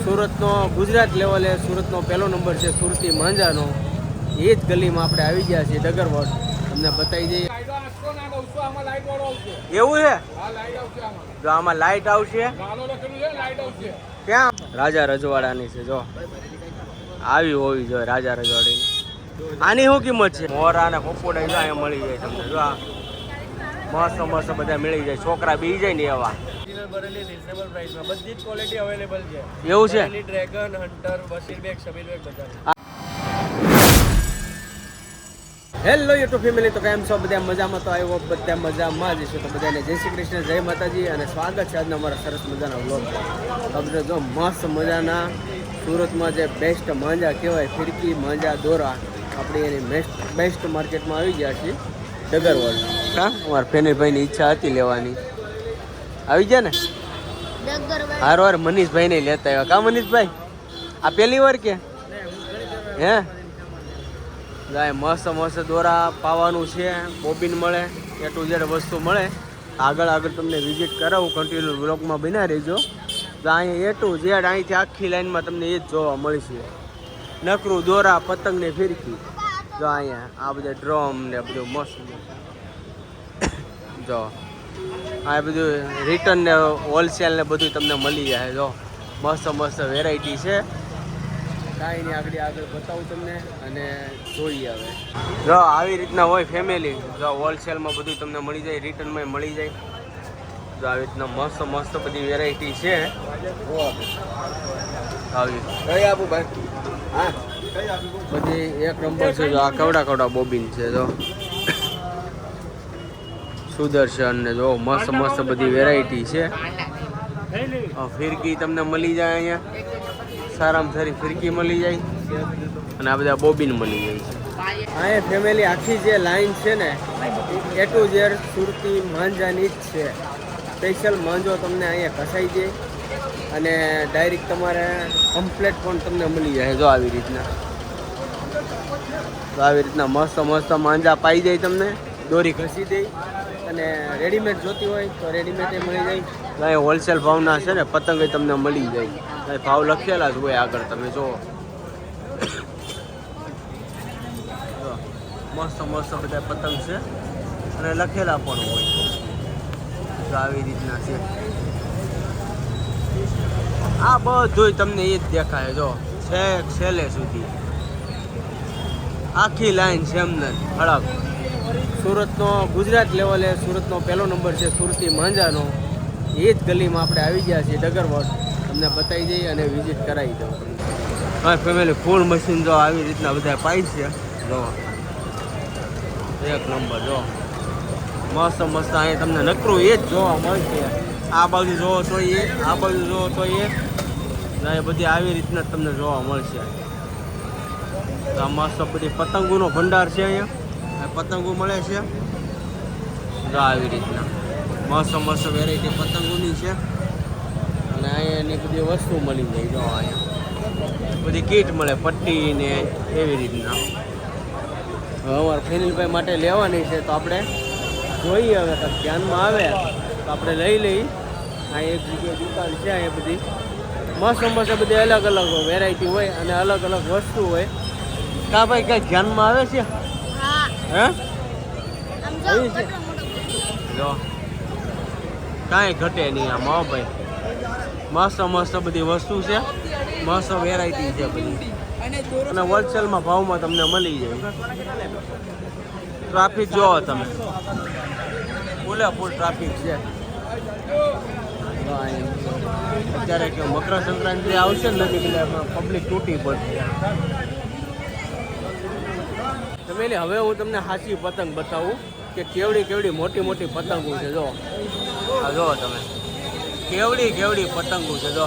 સુરતનો ગુજરાત લેવલે સુરતનો પહેલો નંબર છે સુરતી માંજાનો. એ જ ગલીમાં આપણે આવી ગયા છીએ ડગરવડ. તમને બતાવી દઈએ. એવું છે? જો આમાં લાઈટ આવશે. ક્યાં? રાજા રજવાડાની છે. જો આવી હોવી જોઈએ રાજા રજવાડાની. આની શું કિંમત છે? મોરા અને પપોડા જો અહીંયા મળી જાય તમને. જો આ મસ્ત મસ્ત બધા મળી જાય. છોકરા બી જાય ને એવા. બધી જ ક્વોલિટી અવેલેબલ છે. એવું છે? ડ્રેગન, હન્ટર, બશીરબેગ, શમીરબેગ બધા. હેલો યુટ્યુબ ફેમિલી, તો કેમ છો બધા? મજામાં? તો આવ્યો બધા મજામાં જ છો. તો બધાને જય શ્રી કૃષ્ણ, જય માતાજી અને સ્વાગત છે આજના અમારા સરસ મજાના વ્લોગ. આપણે જો મસ્ત મજાના સુરતમાં જે બેસ્ટ માંજા કહેવાય, ફિરકી માંજા દોરા, આપણે એની બેસ્ટ માર્કેટમાં આવી ગયા છીએ ડગરવડ. હા, અમારા ફેનીભાઈની ઈચ્છા હતી લેવાની. આવી ગયા ને હાર વાર મનીષભાઈ ને લેતા આવ્યા. કા મનીષભાઈ, આ પહેલી વાર કે હે? ગાય મસ્ત મસ્ત દોરા પાવાનું છે, બોબીન મળે, એ ટુ ઝેડ વસ્તુ મળે. આગળ તમને વિઝિટ કરાવું, કન્ટિન્યુ બ્લોગમાં બના રહેજો. તો અહીંયા એ ટુ ઝેડ અહીંથી આખી લાઈનમાં તમને એ જ જોવા મળશે. નકરું દોરા, પતંગ ને ફિરકી. જો અહીંયા આ બધા ડ્રમ ને બધું મસ્ત. જો આ બધું રિટર્ન ને હોલસેલ ને બધું તમને મળી જાય. જો મસ્ત મસ્ત વેરાયટી છે. કાંઈ નહીં, આગળ બતાવું તમને અને જોઈએ હવે. જો આવી રીતના હોય ફેમિલી. જો હોલસેલમાં બધું તમને મળી જાય, રિટર્નમાં મળી જાય. જો આવી રીતના મસ્ત મસ્ત બધી વેરાયટી છે. આવી કઈ આપું ભાઈ? હા, બધી એક નંબર છે. જો આ કવડા બોબીન છે. જો સુદર્શન ને જો મસ્ત મસ્ત બધી વેરાયટી છે. ફિરકી તમને મળી જાય અહીંયા. સારામાં સારી ફિરકી મળી જાય અને આ બધા બોબીન મળી જાય છે. અહીંયા ફેમિલી આખી જે લાઈન છે ને એ ટુ ઝેડ સુરતી માંજાની જ છે. સ્પેશિયલ માંજો તમને અહીંયા કસાઈ જાય અને ડાયરેક્ટ તમારે કમ્પ્લેટ પણ તમને મળી જાય. જો આવી રીતના મસ્ત મસ્ત માંજા પાઈ જાય તમને. દોરી ઘસી દે અને રેડીમેડ જોતી હોય તો રેડીમેડ મળી જાય. અહીંયા હોલસેલ ભાવના છે ને પતંગ તમને મળી જાય. ભાવ લખેલા જ હોય આગળ, તમે જુઓ. મસ્ત મસ્ત બધા પતંગ છે અને લખેલા પણ હોય. તો આવી રીતના છે. આ બધું તમને એ જ દેખાય. જો છેક છેલ્લે સુધી આખી લાઈન છે એમને ખડક. સુરતનો ગુજરાત લેવલે સુરતનો પહેલો નંબર છે સુરતી માંજાનો. એ જ ગલીમાં આપણે આવી ગયા છીએ ડગરવડ. તમને બતાવી દઈએ અને વિઝિટ કરાવી દઉં. હા ફેમિલી, ફૂલ મશીન જો આવી રીતના બધા પાઈ છે. જો એક નંબર. જો મસ્ત મસ્ત અહીંયા તમને નકરું એ જ જોવા મળશે. આ બાજુ જોવો તો એ, આ બાજુ જોવો તો એ. એ બધી આવી રીતના તમને જોવા મળશે. તો આ મસ્ત બધી પતંગોનો ભંડાર છે. અહીંયા પતંગો મળે છે. જો આવી રીતના મસ્ત મસ્ત વેરાયટી પતંગોની છે. અને અહીંયા એની બધી વસ્તુ મળી જાય. જો અહીંયા બધી કીટ મળે, પટ્ટી ને એવી રીતના. હવે અમારા ફેનિલભાઈ માટે લેવાની છે તો આપણે જોઈએ. હવે કંઈક ધ્યાનમાં આવે તો આપણે લઈ લઈ. આ એક જગ્યાએ દુકાન છે. અહીંયા બધી મસ્ત મસ્ત બધી અલગ અલગ વેરાયટી હોય અને અલગ અલગ વસ્તુ હોય. કા ભાઈ કંઈક ધ્યાનમાં આવે છે? હે જો કાંઈ ઘટે નહીં આમાં. હો ભાઈ, મસ્ત મસ્ત બધી વસ્તુ છે, મસ્ત વેરાયટી છે બધી અને હોલસેલમાં ભાવમાં તમને મળી જાય. ટ્રાફિક જોવો તમે, ફૂલ ટ્રાફિક છે. અત્યારે કે મકર સંક્રાંતિ આવશે ને નજીક એટલે પબ્લિક તૂટી પડશે. ફેમિલી, હવે હું તમને સાચી પતંગ બતાવું કે કેવડી મોટી મોટી પતંગો છે. જો આ જો તમે કેવડી પતંગો છે. જો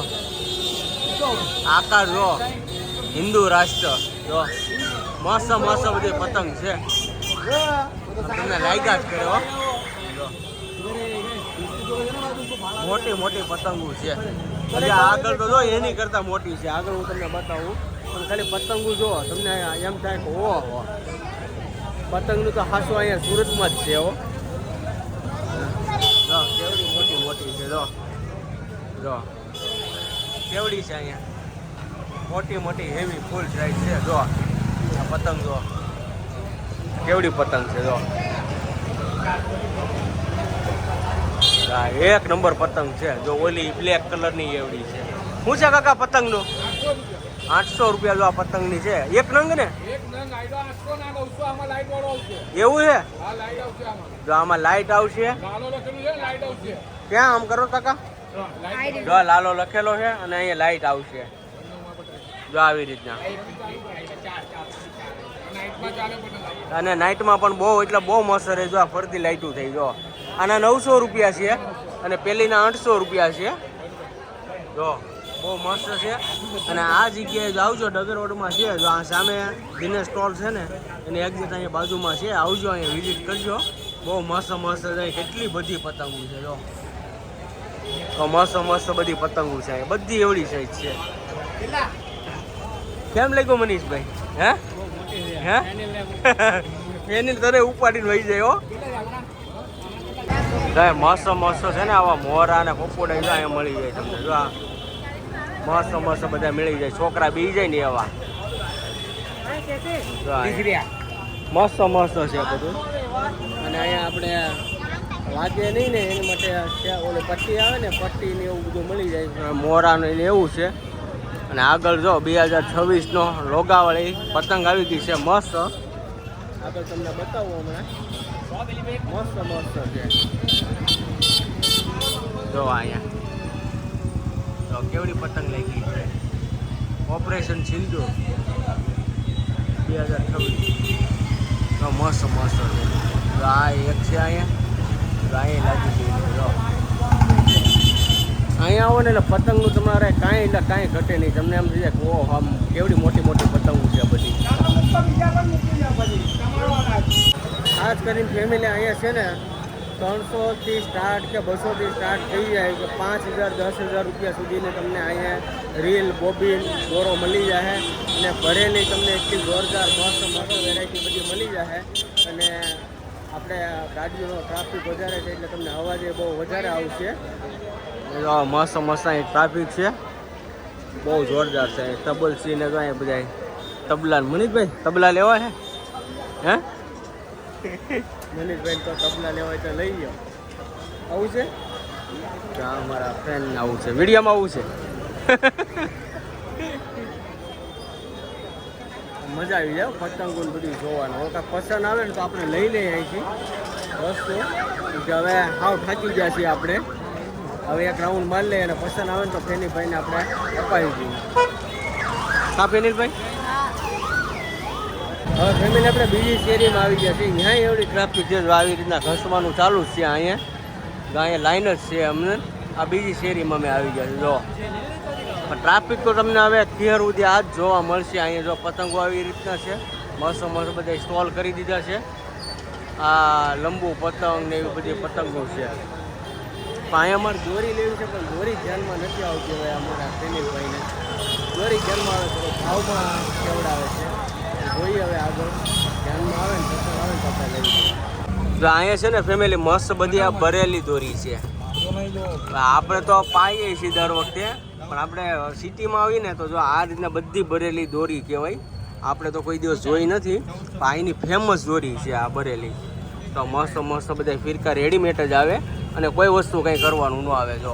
આકાર જો હિન્દુ રાષ્ટ્ર. જો મસ્ત મસ્ત બધી પતંગ છે. તમને લાગ્યા જ કર્યો. મોટી પતંગો છે. પછી આગળ તો જો એની કરતા મોટી છે. આગળ હું તમને બતાવું પણ ખાલી પતંગો જો તમને એમ થાય કે ઓહો, પતંગનું તો ખાસું અહીંયા સુરતમાં જ છે. હો કેવડી મોટી છે. જો કેવડી છે અહીંયા મોટી મોટી હેવી ફૂલ સાઈઝ છે. જો આ પતંગ જો કેવડી પતંગ છે. જો આ એક નંબર પતંગ છે. જો ઓલી બ્લેક કલરની એવડી છે. શું છે કાકા પતંગનું? 800 રૂપિયા જો આ પતંગની છે. એક નંગ ને એવું છે? જો આમાં લાઈટ આવશે. ક્યાં આમ કરો કાકા? જો લાલો લખેલો છે અને અહીંયા લાઈટ આવશે. જો આવી રીતના. અને નાઇટમાં પણ બહુ એટલે બહુ મસ્ત રહે. જો આ ફરતી લાઈટું થઈ. જો આના 900 રૂપિયા છે અને પેલીના 800 રૂપિયા છે. જો બહુ મસ્ત છે. અને આ જગ્યાએ આવજો ડગરવડમાં છે. જો આ સામે દિનેશ સ્ટોલ છે ને એની એક્ઝેક્ટ અહીંયા બાજુમાં છે. આવજો અહીંયા વિઝિટ કરજો. બહુ મસ્ત મસ્ત છે. કેટલી બધી પતંગો છે. જો તો મસ્ત મસ્ત બધી પતંગો છે. બધી એવડી સાઈઝ છે. કેમ લાગ્યું મનીષભાઈ? હે એની તને ઉપાડીને વહી જાય. હો મસ્ત મસ્ત છે ને આવા મોરા ને પપોડા અહીંયા મળી જાય તમને. જો આ મસ્ત મસ્ત બધા મળી જાય. છોકરા બી જાય ને એવા મસ્ત મસ્ત છે બધું. અને અહીંયા આપણે વાગે નહીં ને એની માટે ઓલી પટ્ટી આવે ને પટ્ટી ને એવું બધું મળી જાય. મોરાનું એને એવું છે. અને આગળ જો 2026નો લોગાવાળી પતંગ આવી ગઈ છે. મસ્ત આગળ તમને બતાવું હમણાં. મસ્ત મસ્ત છે. જો અહીંયા તો કેવડી પતંગ લઈ ગઈ છે. ઓપરેશન સિંદૂર 2026 તો મસ્ત મસ્ત છે. તો આ એક છે અહીંયા. તો અહીંયા લાગી ગઈ છે. જો અહીંયા આવો ને એટલે પતંગનું તમારે કાંઈ એટલે કાંઈ ઘટે નહીં. તમને એમ થઈ જાય ઓહ આમ કેવડી મોટી મોટી પતંગો છે બધી. ખાસ કરીને ફેમિલી અહીંયા છે ને 300થી સ્ટાર્ટ કે 200થી સ્ટાર્ટ થઈ જાય કે 5000 10,000 રૂપિયા સુધીને તમને અહીંયા રીલ બોબીન દોરો મળી જાય. અને ભરેલી તમને એટલી જોરદાર મસ્ત મસ્ત વેરાયટી બધી મળી જાય. અને આપણે ગાડીઓનો ટ્રાફિક વધારે છે એટલે તમને અવાજ બહુ વધારે આવશે. મસ્ત મસ્ત અહીં ટ્રાફિક છે. બહુ જોરદાર છે. તબલ સીને તો અહીંયા બધા તબલા. મનીષભાઈ તબલા લેવા છે? હે મનીષભાઈ તો તબલા લેવા તો લઈ ગયો. આવું છે અમારા ફ્રેન્ડ આવું છે. વિડીયોમાં આવું છે. મજા આવી જાય પતંગો બધું જોવાનું. હવે કાંઈ પસંદ આવે ને તો આપણે લઈ લઈએ અહીંથી વસ્તુ. કે હવે હાવ થાકી ગયા છીએ આપણે. હવે એક રાઉન્ડ મારી લઈએ અને પસંદ આવે ને તો ફેનીભાઈને આપણે અપાવી દઈએ. હા ફેનીલભાઈ. હવે ફેમિલી આપણે બીજી શેરીમાં આવી ગયા છીએ. ત્યાં એવડી ટ્રાફિક છે. આવી રીતના ઘસવાનું ચાલુ જ છે. અહીંયા લાઈન જ છે અમને. આ બીજી શેરીમાં અમે આવી ગયા છીએ. જો ટ્રાફિક તો તમને હવે ક્લિયર સુધી આ જ જોવા મળશે. અહીંયા જો પતંગો આવી રીતના છે. મસ્ત મસ્ત બધા સ્ટોલ કરી દીધા છે. આ લંબુ પતંગ ને એવી બધી પતંગો છે. અહીંયા અમારે દોરી લેવી છે પણ દોરી ધ્યાનમાં નથી આવતી. હવે અમારા ફેમિલીભાઈને દોરી ધ્યાનમાં આવે તો ભાવમાં કેવડાવે છે. જોઈએ હવે આગળ ધ્યાનમાં આવે ને પસંદ આવે ને આપણે લઈ. તો અહીંયા છે ને ફેમિલી મસ્ત બધી આ ભરેલી દોરી છે. આપણે તો પાઈએ છીએ દર વખતે પણ આપણે સિટીમાં આવીને તો જો આ રીતના બધી ભરેલી દોરી કહેવાય. આપણે તો કોઈ દિવસ જોઈ નથી પણ અહીંની ફેમસ દોરી છે આ ભરેલી. તો મસ્ત મસ્ત બધા ફિરકા રેડીમેડ જ આવે અને કોઈ વસ્તુ કંઈ કરવાનું ન આવે. જો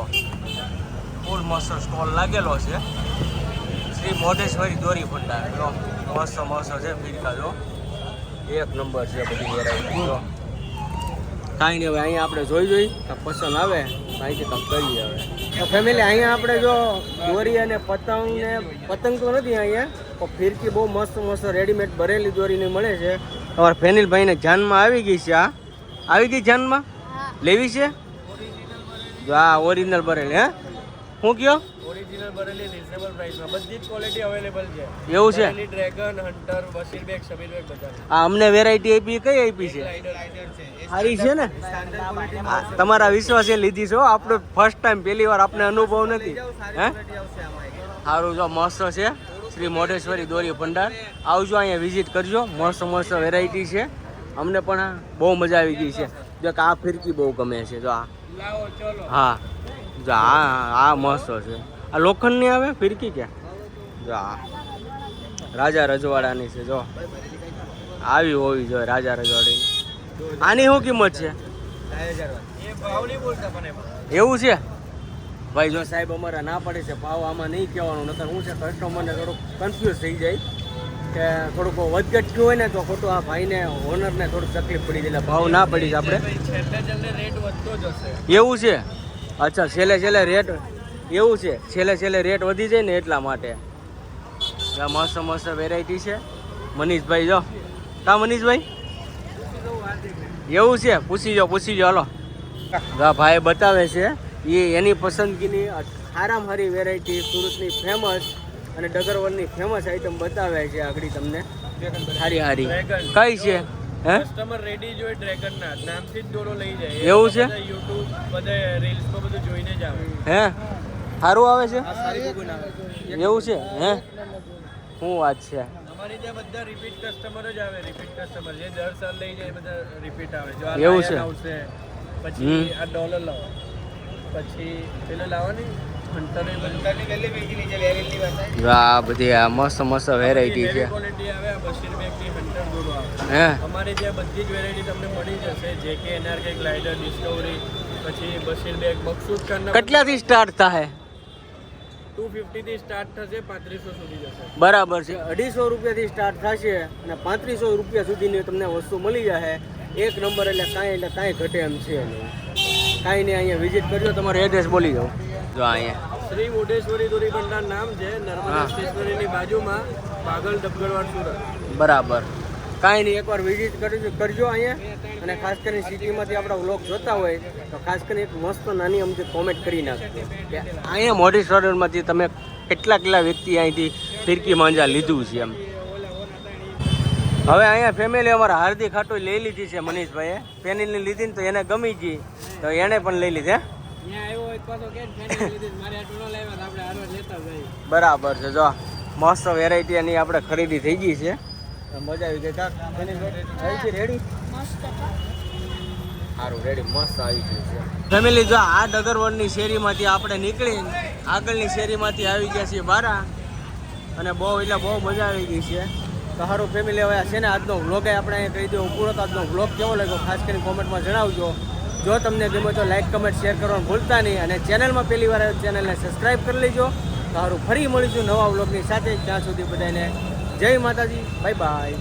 ફૂલ મસ્ત સ્ટોલ લાગેલો છે. શ્રી મોઢેશ્વરી દોરી ભંડાર. જો મસ્ત મસ્ત છે ફિરકા. જો એક નંબર છે બધી વેરાયટી. જો કાંઈ નહીં હવે અહીંયા આપણે જોઈ પસંદ આવે અહીંથી કામ કરીએ. હવે તો ફેમિલી અહીંયા આપણે જો દોરી અને પતંગ ને પતંગ તો નથી અહીંયા પણ ફિરકી બહુ મસ્ત મસ્ત રેડીમેડ ભરેલી દોરીની મળે છે. તમારા ફેનિલભાઈને જાનમાં આવી ગઈ છે. આ આવી ગઈ જાનમાં લેવી છે. જો આ ઓરિજિનલ ભરેલી. હે શું કયો? ઓરિજિનલ ભરેલી રીઝનેબલ પ્રાઇસમાં બધી જ ક્વોલિટી અવેલેબલ છે. એવું છે? ડ્રેગન હન્ટર બશીર બેગ સમીર બેગ બધા. આ અમને વેરાયટી આપી કઈ આપી છે? સારી છે ને? તમારા વિશ્વાસે લીધી છો. આપણે ફર્સ્ટ ટાઈમ પહેલી વાર આપણે અનુભવ નથી. હે સારું. જો મસ્ત છે શ્રી મોઢેશ્વરી દોરી ભંડાર. આવજો અહીંયા વિઝિટ કરજો. મસ્ત મસ્ત વેરાયટી છે. અમને પણ બહુ મજા આવી ગઈ છે. જો કે આ ફિરકી બહુ ગમે છે. જો આ હા જો આ મસ્ત છે. આ લોખંડની આવે ફિરકી ક્યાં? જો આ રાજા રજવાડાની છે. જો આવી હોવી જોઈએ રાજા રજવાડાની. આની શું કિંમત છે? એવું છે ભાઈ? જો સાહેબ અમારા ના પડે છે ભાવ આમાં નહીં કહેવાનું, નકર હું છે કસ્ટમરને થોડુંક કન્ફ્યુઝ થઈ જાય કે થોડુંક વધઘટ થયું હોય ને તો ખોટું આ ભાઈને ઓનરને થોડુંક તકલીફ પડી જાય, એટલે ભાવ ના પડી આપણે. રેટ વધતો જ હશે. એવું છે? અચ્છા, છેલ્લે રેટ એવું છે, છેલ્લે રેટ વધી જાય ને એટલા માટે. આ મસ્ત વેરાયટી છે. મનીષભાઈ જો, કા મનીષભાઈ એવું છે? પૂછી જો હાલો. ભાઈ બતાવે છે એની પસંદગીની સારામાં સારી વેરાયટી, સુરતની ફેમસ અને ડગરવલની ફેમસ આઈટમ બતાવે છે આગળ તમને. હારી કઈ છે? હે, કસ્ટમર રેડી જોઈ ડ્રેગન ના નામથી જ દોરો લઈ જાય. એવું છે? યુટ્યુબ બધે રીલ્સ માં બધું જોઈને જ આવે. હે, સારું આવે છે? એવું છે? હે, શું વાત છે? અમારી ત્યાં બધા રિપીટ કસ્ટમર જ આવે. રિપીટ કસ્ટમર જે દર સાલ લઈ જાય બધા રિપીટ આવે. જો આ એવું છે? આવશે, પછી આ ડોલર લાવો, પછી પેલો લાવવાની આ બધી આ મસ્ત વેરાયટી છે. ક્વોલિટી આવે. આ બશીર બેગની હન્ટર દોરો આવે. હે, અમારે ત્યાં બધી જ વેરાયટી તમને મળી જશે. જેકે એનઆરકે ગ્લાઇડર, ડિસ્કવરી, પછી બશીર બેગ, મકસૂદ ખાનના કેટલાથી સ્ટાર્ટ થાય? 250 થી સ્ટાર્ટ થશે, 3500 સુધી જશે. બરાબર છે. 250 રૂપિયાથી સ્ટાર્ટ થશે અને 3500 રૂપિયા સુધીની તમને વસ્તુ મળી જશે. એક નંબર, એટલે કાંઈ ઘટે એમ છે નહીં. કાંઈ નહીં, અહીંયા વિઝિટ કરજો. તમારું એડ્રેસ બોલી જાઓ. જો અહીંયા શ્રી મોઢેશ્વરી દોરી ભંડાર નામ છે, નર્મદા સ્ટેશનરીની બાજુમાં, બાગલ ડબગરવાડ, સુરત. બરાબર. કાંઈ નહીં, એકવાર વિઝિટ કરજો અહીંયા. અને ખાસ કરીને સિટીમાંથી આપણા વ્લોગ જોતા હોય તો ખાસ કરીને એક મસ્ત નાની અમથી કોમેન્ટ કરી નાખજો કે અહીંયા મોઢેશ્વરમાંથી તમે કેટલા વ્યક્તિ અહીંથી ફિરકી માંજા લીધું છે એમ. હવે અહીંયા ફેમિલી અમારા હાર્દિક ખાટું લઈ લીધી છે મનીષભાઈએ. ફેમિલી લીધી ને તો એને ગમી ગઈ તો એને પણ લઈ લીધી. બરાબર છે. જો મસ્ત વેરાયટી એની આપણે ખરીદી થઈ ગઈ છે. મજા આવી ગઈ. રેડી? સારું, રેડી, મસ્ત આવી ગયું છે ફેમિલી. જો આ ડગરવડની શેરીમાંથી આપણે નીકળી આગળની શેરીમાંથી આવી ગયા છીએ બારા, અને બહુ મજા આવી ગઈ છે. તો સારું ફેમિલી, હવે છે ને આજનો વ્લોગ આપણે અહીંયા કહી દઉં પૂરો. તો આજનો વ્લોગ કેવો લાગ્યો ખાસ કરીને કોમેન્ટમાં જણાવજો. જો તમને ગમે તો લાઈક, કમેન્ટ, શેર કરવાનું ભૂલતા નહીં. અને ચેનલમાં પહેલી વાર ચેનલને સબસ્ક્રાઈબ કરી લેજો. તો સારું, ફરી મળીશું નવા વ્લોગની સાથે. ત્યાં સુધી બધાને જય માતાજી, બાય બાય.